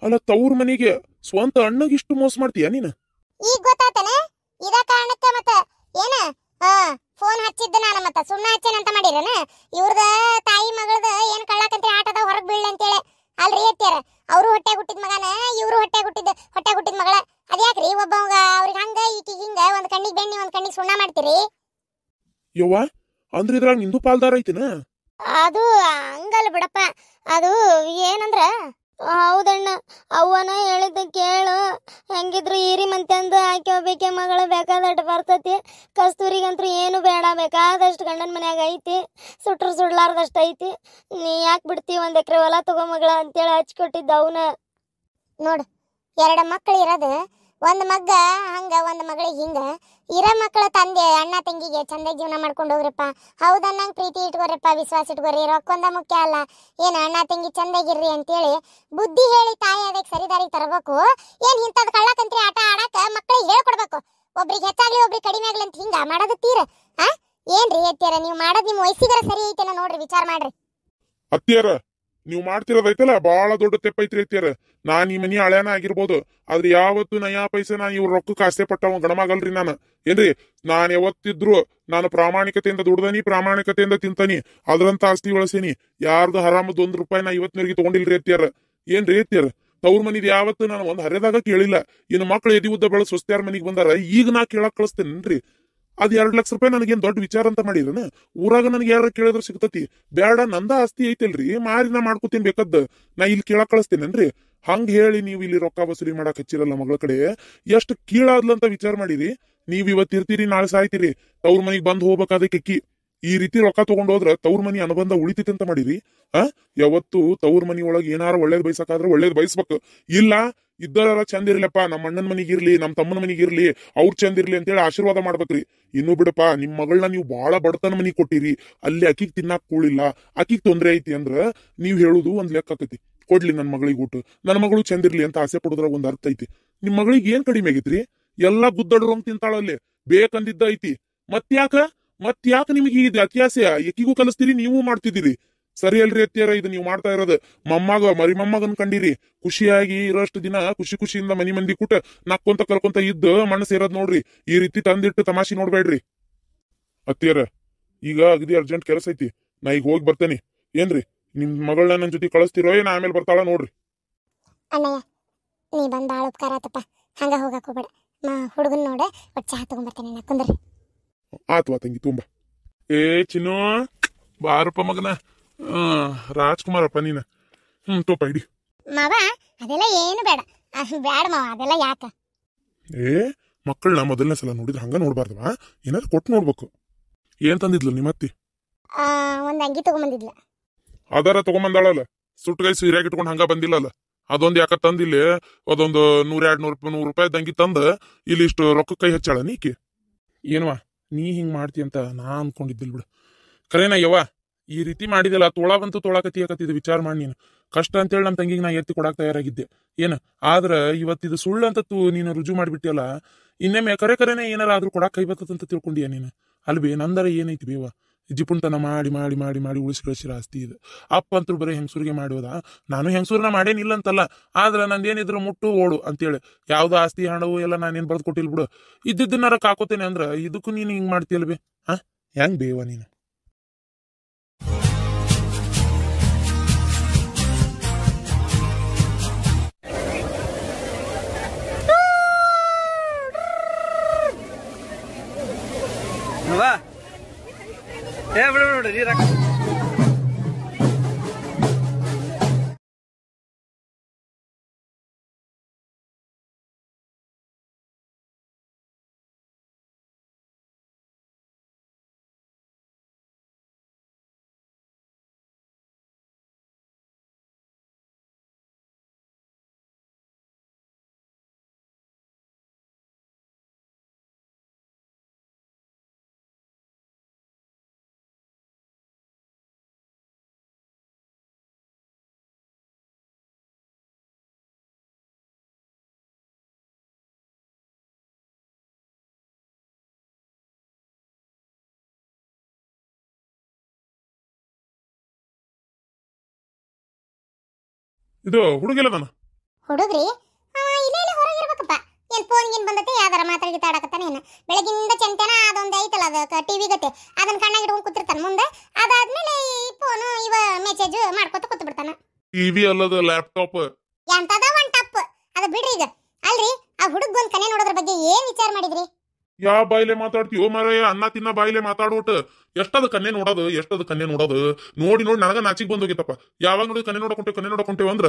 ಅಲ್ಲ ತವ್ರ ಮನಿಗೆ ಸ್ವಂತ ಅಣ್ಣಗ್ ಇಷ್ಟು ಮೋಸ ಮಾಡ್ತೀಯ ನೀನು? ಈಗ ಗೊತ್ತಾತನ? ಇದ ಕಾರಣಕ್ಕೆ ಮತ್ತ ಏನ ಫೋನ್ ಹಚ್ಚಿದ್ದ ನಾನು ಮತ್ತ ಸುಮ್ಮನೆ ಹಚ್ಚೇನಂತ ಮಾಡಿರನ? ಇವ್ರದ ತಾಯಿ ಮಗಳದ ಏನ್ ಕಳ್ಳಾಕಂತ ಆಟದ ಹೊರಗ್ ಬೀಳ್ ಅಂತೇಳಿ ಅಲ್ರಿ ಅತ್ಯಾರ. ಅವರು ಹೊಟ್ಟೆ ಹುಟ್ಟಿದ ಮಗನ, ಇವ್ರು ಹೊಟ್ಟೆ ಹುಟ್ಟಿದ ಮಗಳ. ಅದ್ಯಾಕ್ರಿ ಒಬ್ಬವಾಗ ಅವ್ರಿಗೆ ಹಂಗ ಈಕಿಗೆ ಹಿಂಗ ಒಂದ್ ಕಣ್ಣಿಗೆ ಬೆಣ್ಣಿ ಒಂದ್ ಕಣ್ಣಿಗೆ ಸುಣ್ಣ ಮಾಡ್ತೀರಿ? ಯವ್ವ, ಅಂದ್ರೆ ಇದ್ರಾಗ ನಿಂದು ಪಾಲ್ದಾರ ಐತಿನ? ಅದು ಹಂಗಲ್ಲ ಬಿಡಪ್ಪ. ಅದು ಏನಂದ್ರ, ಹೌದಣ್ಣ, ಅವ್ವನ ಹೇಳಿದ್ದ ಕೇಳು. ಹೆಂಗಿದ್ರು ಈರಿ ಮಂತ್ಯಂದು ಆಕೆ ಒಬ್ಬಕ್ಕೆ ಮಗಳು ಬೇಕಾದಷ್ಟು ಬರ್ತತಿ. ಕಸ್ತೂರಿಗಂತೂ ಏನು ಬೇಡ, ಬೇಕಾದಷ್ಟು ಗಂಡನ ಮನ್ಯಾಗ ಐತಿ, ಸುಟ್ರು ಸುಡ್ಲಾರ್ದಷ್ಟು ಐತಿ. ನೀ ಯಾಕೆ ಬಿಡ್ತಿ? 1 ಎಕರೆ ಹೊಲ ತಗೋ ಮಗಳ ಅಂತೇಳಿ ಹಚ್ಕೊಟ್ಟಿದ್ದ ಅವನ. ನೋಡು, 2 ಮಕ್ಳು ಇರೋದು, ಒಂದ್ ಮಗ್ಗ ಹಂಗ ಒಂದ್ ಮಗಳಿಗೆ ಹಿಂಗ. ಇರೋ ಮಕ್ಕಳ ತಂದೆ ಅಣ್ಣ ತಂಗಿಗೆ ಚಂದ ಜೀವನ ಮಾಡ್ಕೊಂಡು ಹೋಗ್ರಪ್ಪ. ಹೌದನ್ನಂಗ್ ಪ್ರೀತಿ ಇಟ್ಕೋರಪ್ಪ, ವಿಶ್ವಾಸ ಇಟ್ಕೋರಿ. ರೊಕ್ಕೊಂದ ಮುಖ್ಯ ಅಲ್ಲ, ಏನ್ ಅಣ್ಣ ತಂಗಿ ಚಂದಾಗಿರ್ರಿ ಅಂತೇಳಿ ಬುದ್ಧಿ ಹೇಳಿ ತಾಯಿ ಅದಕ್ಕೆ ಸರಿದಾರಿಗೆ ತರಬೇಕು. ಏನ್ ಇಂಥದ್ ಕಳ್ಳಕಂತ್ರಿ ಆಟ ಆಡಾಕ ಮಕ್ಕಳಿಗೆ ಹೇಳ್ಕೊಡ್ಬೇಕು. ಒಬ್ರಿಗೆ ಹೆಚ್ಚಾಗ್ಲಿ ಒಬ್ರಿಗೆ ಕಡಿಮೆ ಆಗ್ಲಿ ಅಂತ ಹಿಂಗ ಮಾಡೋದು ತೀರ? ಏನ್ರಿ ಅತ್ಯಾರ, ನೀವು ಮಾಡೋದ್ ನಿಮ್ ವಯಸ್ಸಿಗರ ಸರಿ ಐತೆನ ನೋಡ್ರಿ, ವಿಚಾರ ಮಾಡ್ರಿ. ಅತ್ಯಾರ, ನೀವು ಮಾಡ್ತಿರೋದೈತಲ್ಲ ಬಹಳ ದೊಡ್ಡ ತೆಪ್ಪೈತ್ರಿ ಅತ್ಯಾರ. ನಾನ್ ಈ ಮನಿ ಹಳೆಯನ ಆಗಿರ್ಬೋದು, ಆದ್ರೆ ಯಾವತ್ತು ನಯಾ ಪೈಸೆ ನಾನು ಇವ್ರ ರೊಕ್ಕಕ್ಕೆ ಆಸೆ ಪಟ್ಟವ ಗಣಮಗಲ್ರಿ ನಾನು. ಏನ್ರಿ, ನಾನ್ ಯಾವತ್ತಿದ್ರು ನಾನು ಪ್ರಾಮಾಣಿಕತೆಯಿಂದ ದುಡ್ದನಿ, ಪ್ರಾಮಾಣಿಕತೆಯಿಂದ ತಿಂತಾನಿ, ಅದ್ರಂತ ಆಸ್ತಿ ಬಳಸೇನಿ. ಯಾರ್ದು ಹರಾಮದ್ ₹1 ನಾ ಇವತ್ತಿನವರೆಗೆ ತಗೊಂಡಿಲ್ರಿ ಅತ್ಯಾರ. ಏನ್ರಿ ಅತ್ಯಾರ, ತವ್ರ ಮನಿದ್ ಯಾವತ್ತು ನಾನು ಒಂದ್ ಹರಿದಾಗ ಕೇಳಿಲ್ಲ. ಇನ್ನು ಮಕ್ಳು ಎದಿ ಉದ್ದ ಬೆಳೆದ್ ಸ್ವಸ್ತ್ಯಾರ ಮನಿಗ್ ಬಂದಾರ, ಈಗ ನಾ ಕೇಳಕ್ ಕಳಿಸ್ತೇನ್ರಿ? ಅದ್ 2 ಲಕ್ಷ ರೂಪಾಯಿ ನನಗೇನ್ ದೊಡ್ಡ ವಿಚಾರ ಅಂತ ಮಾಡಿರನ? ಊರಾಗ ನನಗೆ ಯಾರ ಕೇಳಿದ್ರೆ ಸಿಗ್ತತಿ. ಬೇಡ, ನಂದ ಆಸ್ತಿ ಐತಲ್ರಿ, ಮಾರಿ ನಾ ಮಾಡ್ಕೋತೀನಿ ಬೇಕದ್ದ, ನಾ ಇಲ್ಲಿ ಕೇಳಕ್ ಕಳಿಸ್ತೇನೇನ್ರಿ? ಹಂಗ ಹೇಳಿ ನೀವು ಇಲ್ಲಿ ರೊಕ್ಕ ವಸೂಲಿ ಮಾಡಕ್ ಹಚ್ಚಿರಲ್ಲ ಮಗಳ ಕಡೆ. ಎಷ್ಟು ಕೀಳಾದ್ಲಂತ ವಿಚಾರ ಮಾಡಿರಿ. ನೀವ್ ಇವತ್ತು ಇರ್ತೀರಿ, ನಾಳೆ ಸಾಯ್ತೀರಿ, ತವ್ರ ಮನಿಗ್ ಬಂದ್ ಹೋಗ್ಬೇಕಾದ ಕೆಕ್ಕಿ. ಈ ರೀತಿ ರೊಕ್ಕ ತಗೊಂಡ್ ಹೋದ್ರ ತವ್ರ ಮನಿ ಅನುಬಂಧ ಉಳಿತೈತಿ ಅಂತ ಮಾಡಿರಿ. ಯಾವತ್ತು ತವ್ರ ಮನಿ ಒಳಗ್ ಏನಾರ ಒಳ್ಳೇದ್ ಬಯಸಕಾದ್ರೆ ಒಳ್ಳೇದ್ ಬಯಸ್ಬೇಕು. ಇಲ್ಲ, ಇದ್ದಾರ ಚಂದ ಇರ್ಲಪ್ಪ, ನಮ್ಮ ಅಣ್ಣನ ಮನಿಗಿರ್ಲಿ, ನಮ್ಮ ತಮ್ಮನ ಮನಿಗಿರ್ಲಿ, ಅವ್ರ ಚಂದ ಇರ್ಲಿ ಅಂತೇಳಿ ಆಶೀರ್ವಾದ ಮಾಡ್ಬೇಕ್ರಿ. ಇನ್ನು ಬಿಡಪ್ಪ, ನಿಮ್ ಮಗಳನ್ನ ನೀವು ಬಾಳ ಬಡತನ ಮನಿ ಕೊಟ್ಟಿರಿ, ಅಲ್ಲಿ ಅಕ್ಕಿಗ್ ತಿನ್ನಾಕ್ ಕೂಳಿಲ್ಲ, ಅಕ್ಕಿಗ್ ತೊಂದ್ರೆ ಐತಿ ಅಂದ್ರ ನೀವ್ ಹೇಳುದು ಒಂದ್ ಲೆಕ್ಕ ಆಕತಿ. ಕೊಡ್ಲಿ ನನ್ ಮಗಳಿಗೆ ಊಟ, ನನ್ನ ಮಗಳು ಚಂದ ಇರ್ಲಿ ಅಂತ ಆಸೆ ಪಡೋದ್ರಾಗ ಒಂದ್ ಅರ್ಥ ಐತಿ. ನಿಮ್ ಮಗಳಿಗೆ ಏನ್ ಕಡಿಮೆ ಆಗೈತ್ರಿ? ಎಲ್ಲಾ ಗುದ್ದಡ್ರಂಗ್ ತಿಂತಾಳಲ್ಲಿ, ಬೇಕಂದಿದ್ದ ಐತಿ. ಮತ್ಯಾಕ ನಿಮಗೆ ಇದು ಅತ್ಯಾಸೆ? ಎಕ್ಕಿಗೂ ಕಲಿಸ್ತೀರಿ, ನೀವು ಮಾಡ್ತಿದ್ದೀರಿ. ಸರಿ ಅಲ್ರಿ ಅತ್ಯಾರ, ಇದು ನೀವು ಮಾಡ್ತಾ ಇರೋದು. ಮರಿ ಮೊಮ್ಮಗನ್ ಕಂಡಿರಿ, ಖುಷಿಯಾಗಿ ಇರೋಷ್ಟು ದಿನ ಖುಷಿಯಿಂದ ಮನಿ ಮಂದಿ ಕೂಟ ನಕ್ಕೊಂತ ಕಲ್ಕೊಂತ ಇದ್ದು ಮಣ್ಣು ಸೇರೋದ್ ನೋಡ್ರಿ. ಈ ರೀತಿ ತಂದಿಟ್ಟು ತಮಾಷೆ ನೋಡ್ಬೇಡ್ರಿ. ಅತ್ಯಾರ, ಈಗ ಅಗದಿ ಅರ್ಜೆಂಟ್ ಕೆಲಸ ಐತಿ, ನಾ ಈಗ ಹೋಗಿ ಬರ್ತೇನೆ. ಏನ್ರಿ, ನಿಮ್ ಮಗಳನ್ನ ನನ್ ಜೊತೆ ಕಳಿಸ್ತಿರೋ ಏನ ಆಮೇಲೆ ಬರ್ತಾಳ ನೋಡ್ರಿ. ಅಣ್ಣಯ್ಯ, ನೀ ಬಂದ್ ಬಾಳ ಉಪಕಾರ ಆತಪ್ಪ. ಹಂಗ ಹೋಗಕ್ ಹೋಗ್ಬೇಡ. ಹುಡುಗನ್ ನೋಡ ಒಟ್ಟು ಚಹಾ ತಗೊಂಡ್ಬರ್ತೇನೆ, ನಾ ಕುಂದ್ರಿ. ಆತ್ವಾ ತಂಗಿ, ತುಂಬಾ. ಚಿನ್ನು, ಬಾರಪ್ಪ ಮಗನ. ರಾಜ್ಕುಮಾರಪ್ಪ ನೀನ. ತೋಪ ಇಡಿ. ಮಾವ, ಅದೆಲ್ಲ ಏನು ಬೇಡ. ಬ್ಯಾಡ ಮಾವ, ಅದೆಲ್ಲ ಯಾಕ? ಮಕ್ಕಳನ್ನ ಮೊದಲನೇ ಸಲ ನೋಡಿದ್ರೆ ಹಂಗ ನೋಡ್ಬಾರ್ದವಾ? ಏನಾದ್ರು ಕೊಟ್ಟು ನೋಡ್ಬೇಕು. ಏನ್ ತಂದಿದ್ಲು ನಿಮ್ಮತ್ತಿ? ಒಂದ್ ಅಂಗಿ ತಗೊಂಬಂದಿದ್ಲ. ಆಧಾರ ತಗೊಂಬಂದಾಳಲ್ಲ, ಸುಟ್ಟಗೈ ಸೀರೆಯಾಗಿ ಇಟ್ಕೊಂಡು ಹಂಗ ಬಂದಿಲ್ಲಲ್ಲ. ಅದೊಂದು ಯಾಕ ತಂದಿಲ್ಲಿ ಅದೊಂದು 100-200 ರೂಪಾಯಿ ದಂಗಿ ತಂದ ಇಲ್ಲಿ ಇಷ್ಟು ರೊಕ್ಕ ಕೈ ಹಚ್ಚಾಳ ನೀಕಿ. ಏನ್ವಾ ನೀ ಹಿಂಗ್ ಮಾಡ್ತಿ ಅಂತ ನಾ ಅನ್ಕೊಂಡಿದ್ದಿಲ್ ಬಿಡು. ಕರೇನ ಯವ್ವ, ಈ ರೀತಿ ಮಾಡಿದಲ್ಲ, ತೋಳಾಗಂತೂ ತೊಳಾಕತ್ತಿದು ವಿಚಾರ ಮಾಡಿ. ನೀನು ಕಷ್ಟ ಅಂತೇಳಿ ನಮ್ಮ ತಂಗಿಗೆ ನಾ ಎತ್ತಿ ಕೊಡಾಕ್ ತಯಾರಾಗಿದ್ದೆ ಏನ. ಆದ್ರ ಇವತ್ತಿದು ಸುಳ್ಳು ಅಂತ ನೀನು ರುಜು ಮಾಡಿಬಿಟ್ಟಿಯಲ್ಲ. ಇನ್ನೊಮ್ಮೆ ಕರೆನೇ ಏನಾರ ಆದ್ರೂ ಕೊಡಾಕ್ ಕೈ ಬರ್ತದಂತ ತಿಳ್ಕೊಂಡಿಯ ನೀನು. ಅಲ್ಬಿ, ನಂದರ ಏನೈತಿ ಬೇವ, ಜಿಪುಂಟನ ಮಾಡಿ ಮಾಡಿ ಮಾಡಿ ಮಾಡಿ ಉಳಿಸಿ ಆಸ್ತಿ ಇದು. ಅಪ್ಪ ಅಂತೂ ಬರೀ ಹೆಂಗಸೂರಿಗೆ ಮಾಡೋದ. ನಾನು ಹೆಂಗಸೂರ್ನ ಮಾಡೇನಿಲ್ಲ ಅಂತಲ್ಲ, ಆದ್ರೆ ನಂದೇನಿದ್ರು ಮುಟ್ಟು ಓಡು ಅಂತೇಳಿ ಯಾವ್ದು ಆಸ್ತಿ ಹಣವು ಎಲ್ಲ ನಾನೇನ್ ಬರ್ದು ಕೊಟ್ಟಿಲ್ ಬಿಡು. ಇದ್ದಿದ್ದನ್ನಾರ ಕಾಕೋತೇನೆ ಅಂದ್ರ ಇದಕ್ಕೂ ನೀನು ಹಿಂಗ್ ಮಾಡ್ತೀಯಲ್ಬಿ. ಹೆಂಗ್ ಬೇವ ನೀನು? ಬಿಡು ನೀರ ಇದು ಹುಡುಗಿಲ್ಲ ನಾನು ಹುಡುಗ್ರಿ ಇಲ್ಲೇ ಹೊರಗಿರ್ಬೇಕಪ್ಪ. ಏನ್ ಫೋನ್ ಗೀನ್ ಬಂದತೆ, ಯಾವ್ದಾರ ಮಾತಾಡಕತ್ತಾನೆ ಏನ? ಬೆಳಗಿಂದ ಚಂತೆನ ಅದೊಂದು ಐತಲ್ಲ, ಅದ ಟಿವಿ ಗತೆ, ಅದನ್ನ ಕಣ್ಣಾಗ ಇಟ್ಕೊಂಡ್ ಕೂತಿರ್ತಾನ ಮುಂದೆ. ಅದಾದ್ಮೇಲೆ ಈ ಫೋನು ಇವ ಮೆಸೇಜ್ ಮಾಡ್ಕೊತ ಕೂತ್ ಬಿಡ್ತಾನ. ಟಿವಿ ಅಲ್ಲದ ಲ್ಯಾಪ್ಟಾಪ್ ಎಂತದ ಒನ್ ಟಪ್. ಅದ ಬಿಡ್ರಿ ಈಗ. ಅಲ್ರಿ, ಆ ಹುಡುಗ ಒಂದ್ ಕನೆ ನೋಡೋದ್ರ ಬಗ್ಗೆ ಏನ್ ವಿಚಾರ ಮಾಡಿದ್ರಿ? ಯಾವ ಬಾಯಿಲೆ ಮಾತಾಡ್ತೀವೋ ಮಾರಾಯ? ಅನ್ನ ತಿನ್ನ ಬಾಯಿಲೆ ಮಾತಾಡೋಟ್. ಎಷ್ಟದ ಕನ್ನೆ ನೋಡೋದು ನೋಡಿ ನನಗ ನಾಚಿಕ್ ಬಂದ್ ಹೋಗಿತ್ತಪ್ಪ. ಯಾವಾಗ ನೋಡಿ ಕನ್ನೆ ನೋಡಕೊಂಟೇವ ಅಂದ್ರ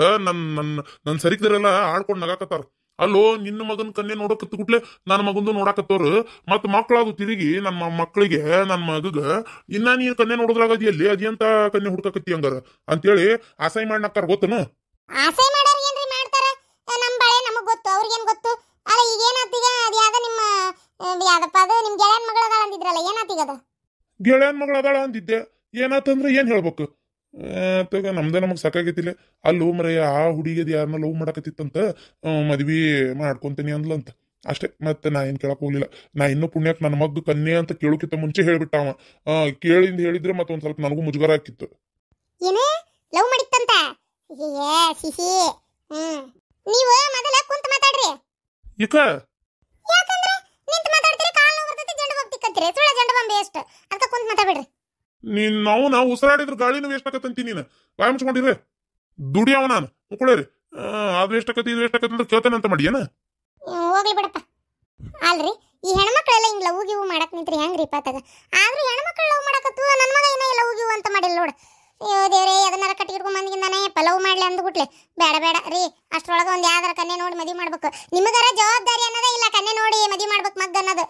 ನನ್ ಸರಿಕರೆಲ್ಲ ಆಡ್ಕೊಂಡ್ ನಗಾಕತ್ತಾರ. ಅಲ್ಲೋ, ನಿನ್ನ ಮಗನ್ ಕನ್ನೆ ನೋಡಕತ್ತ ಗುಟ್ಲೆ ನನ್ನ ಮಗಂದು ನೋಡಾಕತ್ತವ್ರು. ಮತ್ ಮಕ್ಳಾದು ತಿರುಗಿ ನನ್ನ ಮಕ್ಕಳಿಗೆ, ನನ್ನ ಮಗಗ ಇನ್ನ ನೀನ್ ಕನ್ನೆ ನೋಡೋದ್ರಾಗದಿಯಲ್ಲಿ ಅದಂತ ಕನ್ನೆ ಹುಡ್ಕಕತ್ತಿ ಹಂಗಾರ ಅಂತೇಳಿ ಆಸೈ ಮಾಡ್ನಕ್ಕಾರ. ಗೊತ್ತನು? ಆಸೆ ಮಾಡೋರ್ ಏನ್ರಿ ಮಾಡ್ತಾರ? ನಮ್ ಬಾಳೆ ನಮಗ್ ಗೊತ್ತು, ಅವ್ರಿಗೇನ್ ಗೊತ್ತು? ಅಲ್ಲ, ಈಗ ಏನಾತೀಗ? ಅದ ಯಾವ್ದ ನಿಮ್ಮ ಯಾವ್ದಪ್ಪ ಅದು ನಿಮ್ ಗೆಳೆಯನ್ ಮಗಳದಾಳ ಅಂದಿದ್ರಲ್ಲ, ಏನಾತೀಗದ? ಗೆಳೆಯನ್ ಮಗಳ ಅದಾಳ ಅಂದಿದ್ದೆ. ಏನಾತಂದ್ರ ಏನ್ ಹೇಳ್ಬೇಕು? ನಮ್ದ ನಮಗ್ ಸಾಕಾಗೈತಿಲ್ಲ. ಅಲ್ಲಿ ಮರೆಯ ಆ ಹುಡುಗಿದ್ ಯಾರನ್ನ ಲವ್ ಮಾಡಕತ್ತಿತ್ತಂತ, ಮದ್ವಿ ಮಾಡ್ಕೊಂತೀನಿ ಅಂದ್ಲಂತ. ಅಷ್ಟೇ, ಮತ್ತೆ ನಾ ಏನ್ ಕೇಳಕ್ ಹೋಗ್ಲಿಲ್ಲ. ನಾ ಇನ್ನೂ ಪುಣ್ಯಕ್ ನನ್ನ ಮಗ್ಗ ಕನ್ಯೆ ಅಂತ ಕೇಳೋಕಿಂತ ಮುಂಚೆ ಹೇಳ್ಬಿಟ್ಟ ಅವ. ಕೇಳಿಂದ ಹೇಳಿದ್ರೆ ಮತ್ತೊಂದ್ ಸ್ವಲ್ಪ ನನಗೂ ಮುಜುಗರ ಆಕಿತ್ತು. ಏನೇ ಲವ್ ಮಾಡಿತ್ತಂತ? ಸಿಹಿ. ನೀವು ಮೊದಲ ಕುಂತ ಮಾತಾಡ್ರಿ. ಯಾಕಂದ್ರೆ ನಿಂತ ಮಾತಾಡ್ತೀರಿ, ಕಾಲ್ ನೋವು ಬರ್ತೈತಿ, ಜಂಡು ಬಾಂಬ್ ತಿಕ್ಕಂತೀರಿ. ಸುಳ್ಳ ಜಂಡು ಬಾಂಬ್ ಎಷ್ಟು ಅದಕ್ಕ ಕುಂತ ಮಾತಾಡ್ಬಿಡ್ರಿ. ನಾವು ಉಸಿರಾಡಿದ್ರ ಗಾಳಿನೂ ವೇಸ್ಟ್ ಆಕತ್ತಂತಿ. ನೀನು ಬಾಯ್ ಮುಚ್ಕೊಂಡಿರಿ, ದುಡಿಯವ ನಾನು ಮುಕ್ಕಳೇರಿ. ಅದು ಎಷ್ಟಾಕತಿ ಇದು ಎಷ್ಟಾಕತಿ ಅಂತ ಕೇಳ್ತಾನೆ ಅಂತ ಮಾಡಿ ಏನ? ಹೋಗ್ಲಿ ಬಿಡಪ್ಪ. ಅಲ್ರಿ, ಈ ಹೆಣ್ಮಕ್ಳೆಲ್ಲ ಹಿಂಗ್ ಲವ್ ಗಿವ್ ಮಾಡಕ್ ನಿಂತ್ರಿ ಹೆಂಗ್ರಿ ಪಾತಾಗ ಆದ್ರೂ ಹೆಣ್ಮಕ್ಳು ಲವ್ ಮಾಡಕತ್ತು ನನ್ನ ಮಗ ಏನ ಲವ್ ಗಿವ್ ಅಂತ ಮಾಡಿಲ್ಲ ನೋಡು ಅಯ್ಯೋ ದೇವ್ರೇ ಅದನ್ನಾರ ಕಟ್ಟಿ ಹಿಡ್ಕೊಂಡ್ ಬಂದಿದ್ದಾನೆ ಪಲವ್ ಮಾಡ್ಲಿ ಅಂದ್ಬಿಟ್ಲೆ ಬೇಡ ಬೇಡ ರೀ ಅಷ್ಟ್ರೊಳಗ ಒಂದ್ ಯಾವ್ದಾರ ಕನ್ಯೆ ನೋಡಿ ಮದ್ವಿ ಮಾಡ್ಬೇಕು ನಿಮಗಾರ ಜವಾಬ್ದಾರಿ ಅನ್ನೋದೇ ಇಲ್ಲ ಕನ್ಯೆ ನೋಡಿ ಮದ್ವಿ ಮಾಡ್ಬೇಕು ಮಗ್ ಅನ್ನೋದು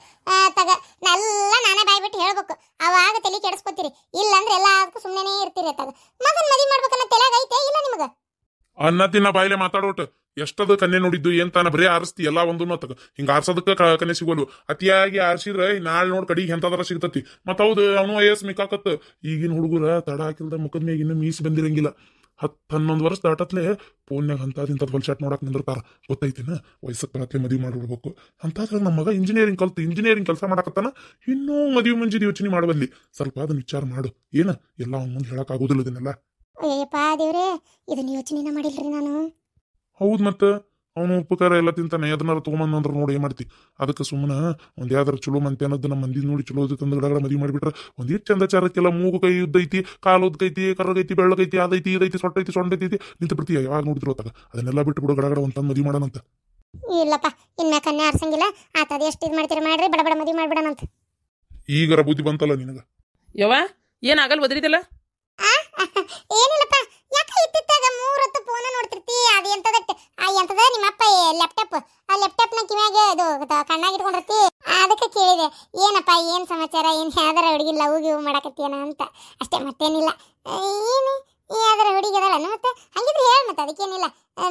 ತಗ ಎಲ್ಲ ನಾನೇ ಬಾಯ್ಬಿಟ್ಟು ಹೇಳ್ಬೇಕು ಅವಾಗ ತಲೆ ಕೆಡಿಸ್ಕೊತೀರಿ ಇಲ್ಲಂದ್ರೆ ಎಲ್ಲದಕ್ಕೂ ಸುಮ್ಮನೆ ಇರ್ತೀರಿ ತಗ ಮಗನ್ ಮದ್ವಿ ಮಾಡ್ಬೇಕನ್ನ ತಲೆಯಾಗ ಐತೆ ಇಲ್ಲ ನಿಮಗ ಅನ್ನ ತಿನ್ನ ಬಾಯಿಲೆ ಮಾತಾಡೋಟ್ ಎಷ್ಟದ ಕನ್ನೆ ನೋಡಿದ್ದು ಏನ್ ತಾನ ಬರೀ ಆರಿಸ್ತಿ ಎಲ್ಲಾ ಒಂದು ತಗ ಹಿಂಗ ಆರ್ಸೋದಕ್ಕ ಕನ್ನೆ ಸಿಗೋಲು ಅತಿಯಾಗಿ ಆರ್ಸಿದ್ರೆ ನಾಳೆ ನೋಡ್ ಕಡಿಗೆ ಎಂತದಾರ ಸಿಗ್ತತಿ ಮತ್ ಹೌದು ಅವನು ವಯಸ್ ಮಿಕ್ಕಾಕತ್ ಈಗಿನ ಹುಡುಗರ ತಡ ಹಾಕಿಲ್ದ ಮುಖದ ಮ್ಯಾಗ ಇನ್ನು ಮೀಸ್ ಬಂದಿರಂಗಿಲ್ಲ 10-11 ವರ್ಷ ದಾಟತ್ಲೆ ಫೋನ್ಯಾಗ ಇಂಥದ್ ಹೊಲ್ಚಾಟ್ ನೋಡಕ್ ನಿಂದಿರ್ತಾರ ಗೊತ್ತೈತಿನ ವಯಸ್ಸಕ್ಕೆ ಬರತ್ಲೆ ಮದ್ವಿ ಮಾಡ್ಬಿಡ್ಬೇಕು ಅಂತಂದ್ರೆ ನಮ್ಮ ಮಗ ಇಂಜಿನಿಯರಿಂಗ್ ಕೆಲಸ ಮಾಡಕತ್ತಾನ ಇನ್ನೂ ಮದ್ವಿ ಮುಂಜಿದ ಯೋಚನೆ ಮಾಡಬಲ್ಲಿ ಸ್ವಲ್ಪ ಅದನ್ನ ವಿಚಾರ ಮಾಡು ಏನ ಎಲ್ಲ ಅವ್ನ ಮುಂದೆ ಹೇಳಕ್ ಆಗೋದಿಲ್ಲ ಇದನ್ನೆಲ್ಲ ಅಯ್ಯಪ್ಪ ದೇವ್ರೇ ಇದನ್ನ ಯೋಚನೆನ ಮಾಡಿಲ್ರಿ ನಾನು ಹೌದ್ ಮತ್ತ ಅವನು ಉಪಕಾರ ಎಲ್ಲ ತಿಂತಾನೆ ಅದನ್ನಾರ ತಗೊಂಬಂದ್ರ ನೋಡಿ ಏನ್ ಮಾಡ್ತಿ ಅದಕ್ಕೆ ಸುಮ್ಮನೆ ಒಂದ್ ಯಾವ್ದಾರ ಚಲೋ ಮಂತೆ ಅನ್ನೋದು ನಮ್ಮ ಮಂದಿ ನೋಡಿ ಚಲೋ ತಂದು ಗಿಡಗಳ ಮದ್ವಿ ಮಾಡಿಬಿಟ್ರ ಒಂದಿಷ್ಟು ಚಂದ ಚಾರಕ್ಕೆಲ್ಲ ಮೂಗು ಕೈ ಉದ್ದೈತಿ ಕಾಲು ಉದ್ದೈತಿ ಕರ್ರಗೈತಿ ಬೆಳ್ಳಗೈತಿ ಅದೈತಿ ಇದೈತಿ ಸೊಟ್ಟೈತಿ ಸೊಂಡೈತಿ ನಿಂತು ಬಿಡ್ತೀಯ ಯಾವಾಗ ನೋಡಿದ್ರು ಹೊತ್ತಾಗ ಅದನ್ನೆಲ್ಲ ಬಿಟ್ಟು ಬಿಡು ಗಡಗಡ ಒಂದ್ ಮದ್ವಿ ಮಾಡೋಣಂತ ಇಲ್ಲಪ್ಪ ಇನ್ಮ್ಯಾ ಕನ್ಯಾ ಆರ್ಸಂಗಿಲ್ಲ ಆತದ ಎಷ್ಟು ಇದು ಮಾಡ್ತೀರ ಮಾಡ್ರಿ ಬಡ ಬಡ ಮದ್ವಿ ಮಾಡ್ಬಿಡಣಂತ ಈಗರ ಬುದ್ಧಿ ಬಂತಲ್ಲ ನಿನಗ ಯವ್ವ ಏನಾಗಲ್ ಒದರಿದಲ್ಲ ಏನಿಲ್ಲಪ್ಪ ಯಾಕ ಇತ್ತಿತ್ತಾಗ 3 ಹೊತ್ತು ಫೋನ್ ನೋಡ್ತಿರ್ತಿ ಅದು ಎಂತದ ನಿಮ್ಮಪ್ಪ ಲ್ಯಾಪ್ಟಾಪ್ ಆ ಲ್ಯಾಪ್ಟಾಪ್ ನ ಕಿವ್ಯಾಗ ಅದು ಕಣ್ಣಾಗ ಇಟ್ಕೊಂಡಿರ್ತಿ ಅದಕ್ಕೆ ಕೇಳಿದೆ ಏನಪ್ಪ ಏನ್ ಸಮಾಚಾರ ಏನ್ ಯಾವ್ದಾರ ಹುಡುಗಿ ಲವ್ ಗಿವ್ ಮಾಡಕತ್ತೀನ ಅಂತ ಅಷ್ಟೇ ಮತ್ತೇನಿಲ್ಲ ಏನು ಯಾವ್ದಾರ ಹುಡುಗಿ ಅದಲ್ಲ ಮತ್ತೆ ಹಂಗಿದ್ರೆ ಹೇಳ ಮತ್ತೆ ಅದಕ್ಕೇನಿಲ್ಲ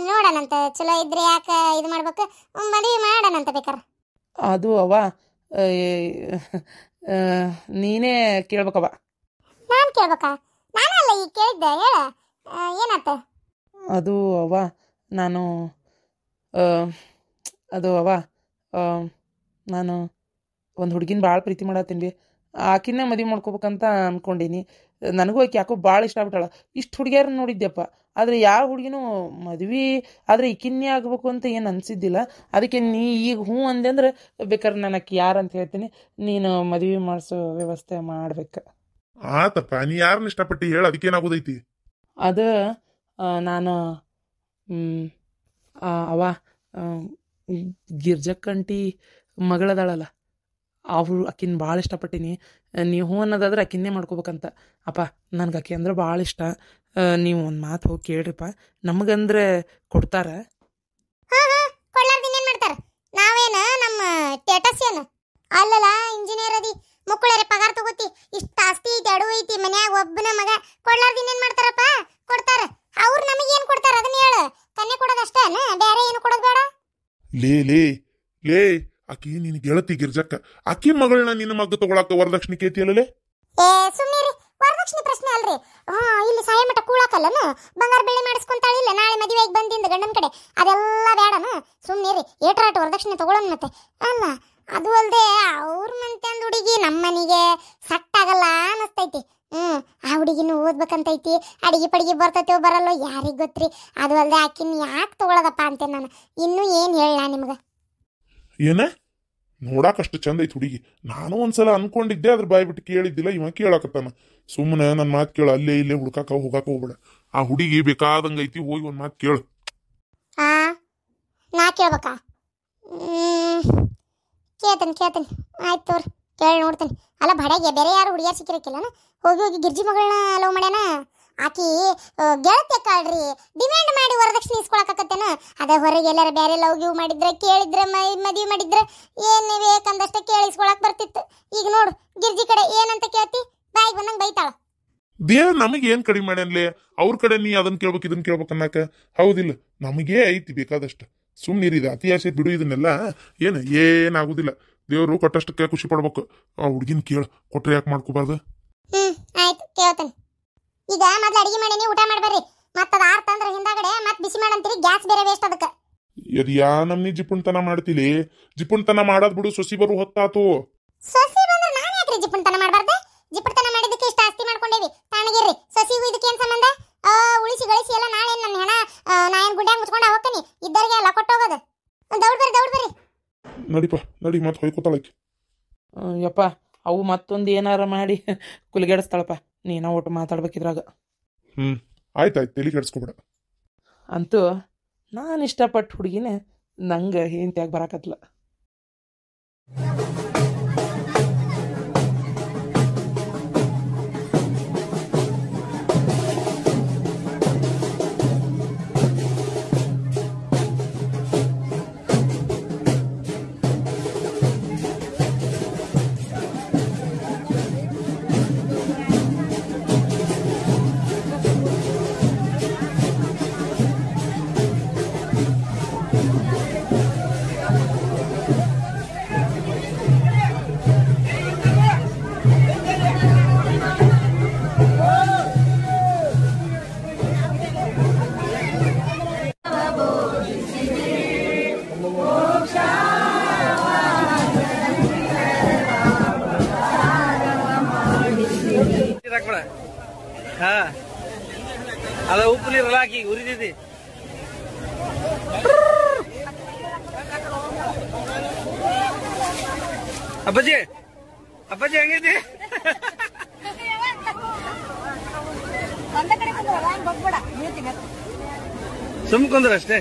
ನೋಡೋಣಂತ ಚಲೋ ಇದ್ರೆ ಯಾಕ ಇದು ಮಾಡ್ಬೇಕು ಮದುವೆ ಮಾಡೋಣಂತ ಬೇಕಾರ ಅದು ಅವ್ವ ನೀನೇ ಕೇಳ್ಬೇಕವ್ವ ನಾನ್ ಕೇಳ್ಬೇಕಾ ನಾನಲ್ಲ ಈಗ ಕೇಳಿದ್ದೆ ಹೇಳ ಏನಾತ ಅದು ಅವ್ವ ನಾನು ಅದು ಅವ್ವ ನಾನು ಒಂದು ಹುಡುಗಿನ ಭಾಳ ಪ್ರೀತಿ ಮಾಡತ್ತೀನಿ ರೀ ಆಕಿನ್ನೇ ಮದುವೆ ಮಾಡ್ಕೋಬೇಕಂತ ಅಂದ್ಕೊಂಡೀನಿ ನನಗೂ ಆಕೆ ಯಾಕೋ ಭಾಳ ಇಷ್ಟ ಆಗ್ಬಿಟ್ಟಾಳ ಇಷ್ಟು ಹುಡುಗಿಯರನ್ನ ನೋಡಿದ್ದೆಪ್ಪ ಆದರೆ ಯಾವ ಹುಡುಗಿನೂ ಮದ್ವೆ ಆದರೆ ಈಕಿನ್ನೇ ಆಗ್ಬೇಕು ಅಂತ ಏನು ಅನಿಸಿದ್ದಿಲ್ಲ ಅದಕ್ಕೆ ನೀ ಈಗ ಹ್ಞೂ ಅಂದೆ ಅಂದ್ರೆ ಬೇಕಾದ್ರೆ ನಾನು ಆಕೆ ಯಾರು ಅಂತ ಹೇಳ್ತೀನಿ ನೀನು ಮದುವೆ ಮಾಡಿಸೋ ವ್ಯವಸ್ಥೆ ಮಾಡ್ಬೇಕು ಆತಪ್ಪ ನೀ ಯಾರನ್ನ ಇಷ್ಟಪಟ್ಟಿ ಹೇಳ ಅದಕ್ಕೇನಾಗೋದೈತಿ ಅದು ನಾನು ಅವ ಗಿರ್ಜಕ್ಕಂಟಿ ಮಗಳದಾಳಲ್ಲ ಅವಳು ಆಕಿನ ಭಾಳ ಇಷ್ಟಪಟ್ಟೀನಿ ನೀವು ಹ್ಞೂ ಅನ್ನೋದಾದ್ರೆ ಆಕಿನ್ನೇ ಮಾಡ್ಕೋಬೇಕಂತ ಅಪ್ಪ ನನಗೆ ಆಕೆ ಅಂದ್ರೆ ಭಾಳ ಇಷ್ಟ ನೀವು ಒಂದು ಮಾತು ಹೋಗಿ ಕೇಳ್ರಿಪ್ಪ ನಮಗಂದ್ರೆ ಕೊಡ್ತಾರ ಕೊಡ್ಲಾರ್ದಿನ ಏನ್ ಮಾಡ್ತಾರ ನಾವೇನ ನಮ್ಮ ಸ್ಟೇಟಸ್ ಏನು ಅಲ್ಲಲ್ಲ ಇಂಜಿನಿಯರ್ ಅದಿ ಮುಕ್ಕಳರೆ ಪಗಾರ ತಗೋತಿ ಇಷ್ಟ ಆಸ್ತಿ ಐತಿ ಅಡು ಐತಿ ಮನ್ಯಾಗ ಒಬ್ಬನ ಮಗ ಕೊಡ್ಲಾರ್ದಿನ ಏನ್ ಮಾಡ್ತಾರಪ್ಪ ಕೊಡ್ತಾರ ಅವ್ರು ನಮಗೆ ಏನ್ ಕೊಡ್ತಾರ ಅದನ್ನ ಹೇಳ ಕನ್ನೆ ಕೊಡೋದಷ್ಟೇನ ಬೇರೆ ಏನು ಕೊಡೋದು ಬೇಡ ಲೇ ಆಕಿ ನಿನ್ ಗೆಳತಿ ಗಿರ್ಜಕ್ಕ ಆಕಿ ಮಗಳನ್ನ ನಿನ್ನ ಮಗ ತಗೊಳಕ ವರದಕ್ಷಿಣೆ ಕೇತಿಯಲ್ಲೇ ಏ ಸುಮ್ಮನೆ ವರದಕ್ಷಿಣೆ ಪ್ರಶ್ನೆ ಅಲ್ರಿ ಇಲ್ಲಿ ಸಾಯ ಮಠ ಕೂಳಕಲ್ಲನ ಬಂಗಾರ ಬೆಳ್ಳಿ ಮಾಡಿಸ್ಕೊಂತಾಳಿಲ್ಲ ನಾಳೆ ಮದುವೆಗೆ ಬಂದಿಂದ ಗಂಡನ ಕಡೆ ಅದೆಲ್ಲ ಬೇಡನ ಸುಮ್ಮನೆ ಏಟ್ರಾಟ ವರದಕ್ಷಿಣೆ ತಗೊಳ್ಳೋಣ ಮತ್ತೆ ಅಲ್ಲ ಅದು ಅಲ್ದೆ ಅವ್ರ ಮಂತ್ಯಂದ ಹುಡುಗಿ ನಮ್ಮನಿಗೆ ಸಟ್ ಆಗಲ್ಲ ಅನ್ನಿಸ್ತೈತಿ ಆ ಹುಡುಗಿನೂ ಓದ್ಬೇಕಂತೈತಿ ಅಡಿಗೆ ಪಡಿಗೆ ಬರ್ತೈತೋ ಬರಲ್ಲೋ ಯಾರಿಗ್ ಗೊತ್ತ್ರಿ ಅದು ಅಲ್ದೆ ಆಕಿನ ಯಾಕೆ ತಗೊಳ್ಳೋದಪ್ಪ ಅಂತೆ ನಾನು ಇನ್ನೂ ಏನ್ ಹೇಳ ನಿಮ್ಗ ಏನ ನೋಡಾಕಷ್ಟು ಚಂದ ಐತಿ ಹುಡುಗಿ ನಾನು ಒಂದ್ಸಲ ಅನ್ಕೊಂಡಿದ್ದೆ ಅದ್ರ ಬಾಯ್ ಬಿಟ್ಟು ಕೇಳಿದ್ದಿಲ್ಲ ಇವ ಕೇಳಾಕತ್ತಾನ ಸುಮ್ಮನೆ ನನ್ನ ಮಾತು ಕೇಳ ಅಲ್ಲೇ ಇಲ್ಲೇ ಹುಡ್ಕಾಕ ಹೋಗಾಕ ಹೋಗ್ಬೇಡ ಆ ಹುಡುಗಿ ಬೇಕಾದಂಗ ಐತಿ ಹೋಗಿ ಒಂದ್ ಮಾತು ಕೇಳು ನಾ ಕೇಳ್ಬೇಕಾ ಕೇಳ್ತೇನೆ ಆಯ್ತು ತೋರ್ ಕೇಳಿ ನೋಡ್ತೇನೆ ಅಲ್ಲ ಬಡಗೆ ಬೇರೆ ಯಾರು ಹುಡುಗಿಯಾರು ಸಿಕ್ಕಿರಕ್ಕಿಲ್ಲನ ಹೋಗಿ ಗಿರ್ಜಿ ಮಗಳನ್ನ ಲವ್ ಮಾಡ್ಯಾನ ಆಕಿ ಗೆಳತಿ ಕಾಳ್ರಿ ಡಿಮ್ಯಾಂಡ್ ಮಾಡಿ ವರದಕ್ಷಿಣೆ ಇಸ್ಕೊಳಕತ್ತೇನ ಅದ ಹೊರಗೆ ಎಲ್ಲಾರ ಬೇರೆ ಲವ್ ಗಿವ್ ಮಾಡಿದ್ರೆ ಕೇಳಿದ್ರೆ ಮದುವೆ ಮಾಡಿದ್ರೆ ಏನ್ ಬೇಕಂದಷ್ಟೇ ಕೇಳಿಸ್ಕೊಳಕ್ ಬರ್ತಿತ್ತು ಈಗ ನೋಡು ಗಿರ್ಜಿ ಕಡೆ ಏನಂತ ಕೇಳ್ತಿ ಬಾಯಿಗೆ ಬಂದಂಗ ಬೈತಾಳ ದೇವ್ ನಮಗೆ ಏನ್ ಕಡಿಮೆ ಮಾಡ್ಯಾನ್ಲೆ ಅವ್ರ ಕಡೆ ನೀ ಅದನ್ನ ಕೇಳ್ಬೇಕು ಇದನ್ನ ಕೇಳ್ಬೇಕು ಅನ್ನಕ ಹೌದಿಲ್ಲ ನಮಗೇ ಐತಿ ಬೇಕಾದಷ್ಟು ಸುಮ್ಮನಿರಿದ ಅತಿ ಆಸೆ ಬಿಡು ಇದನ್ನೆಲ್ಲ ಏನಾಗುದಿಲ್ಲ ದೇವ್ರು ಕೊಟ್ಟಷ್ಟಕ್ಕೆ ಖುಷಿ ಪಡ್ಬೇಕು ಆ ಹುಡ್ಗಿನ ಕೇಳ ಕೊಟ್ರೆ ಯಾಕೆ ಮಾಡ್ಕೋಬಾರ್ದು ಆಯ್ತು ಕೇಳ್ತೇನೆ ಈಗ ಮೊದ್ಲು ಅಡಿಗೆ ಮಾಡೀನಿ ಊಟ ಮಾಡ್ಬರ್ರಿ ಮತ್ತದ ಆರ್ತಂದ್ರ ಹಿಂದಾಗಡೆ ಮತ್ ಬಿಸಿ ಮಾಡಂತೀರಿ ಗ್ಯಾಸ್ ಬೇರೆ ವೇಸ್ಟ್ ಅದಕ್ಕೆ ಅದು ಯಾ ನಮ್ನಿ ಜಿಪುಣ್ತನ ಮಾಡ್ತಿಲಿ ಜಿಪುಣ್ತನ ಮಾಡೋದ್ ಬಿಡು ಸೊಸಿ ಬರು ಹೊತ್ತಾತು ಸೊಸಿ ಬಂದ್ರೆ ನಾನು ಯಾಕ್ರಿ ಜಿಪುಣ್ತನ ಮಾಡಬಾರ್ದು ಜಿಪುಣ್ತನ ಮಾಡಿದ್ದಕ್ಕೆ ಇಷ್ಟ ಆಸ್ತಿ ಮಾಡ್ಕೊಂಡೇವಿ ತಾಣಗಿರ್ರಿ ಸೊಸಿಗೂ ಇದಕ್ಕೆ ಏನ್ ಸಂಬಂಧ ಉಳಿಸಿ ಗಳಿಸಿ ಎಲ್ಲ ನಾಳೆ ನನ್ನ ಹೆಣ ನಾ ಏನ್ ಗುಡ್ಯಾಗ ಮುಚ್ಕೊಂಡ ಹೋಗ್ತೀನಿ ಇದ್ದರಿಗೆ ಎಲ್ಲ ಕೊಟ್ಟೋಗೋದು ದೌಡ್ ಬರ್ರಿ ನಡಿಪ ನಡಿ ಮತ್ತೆ ಹೊಯ್ಕೋತಾಳಕ್ಕೆ ಯಪ್ಪ ಅವು ಮತ್ತೊಂದು ಏನಾರ ಮಾಡಿ ಕುಲಿಗೆಡಿಸ್ತಾಳಪ್ಪ ನೀನ ಒಟ್ಟು ಮಾತಾಡ್ಬೇಕಿದ್ರಾಗ ಆಯ್ತಾಯ್ತು ತಲೆ ಕೆಡಿಸ್ಕೊಬೇಡ ಅಂತೂ ನಾನು ಇಷ್ಟಪಟ್ಟು ಹುಡುಗಿನೇ ನಂಗೆ ಹೆಂಡತಿಯಾಗಿ ಬರಾಕತ್ಲ ಹಾ ಅದ ಉಪ್ಪು ನೀರಲ್ಲ ಹಾಕಿ ಉರಿದಿದೆ. ಅಪ್ಪಾಜಿ ಅಪ್ಪಾಜಿ ಹೆಂಗಿದ್ದಿ? ಸುಮ್ ಕುಂದ್ರ ಅಷ್ಟೇ.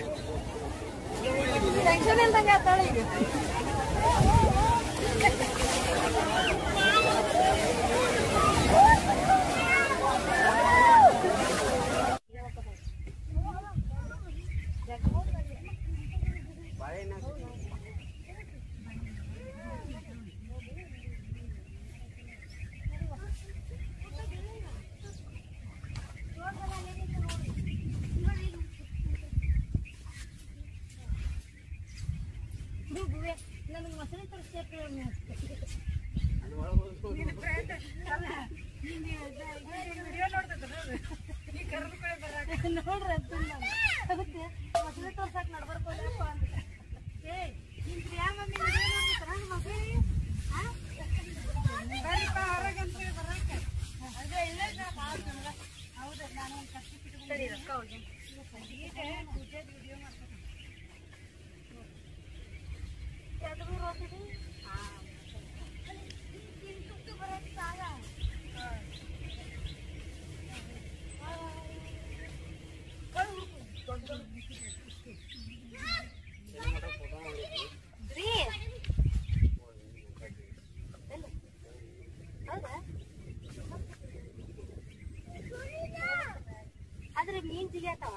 ಆದ್ರೆ ಮೀನ್ ಜಿಗಿಯತಾವ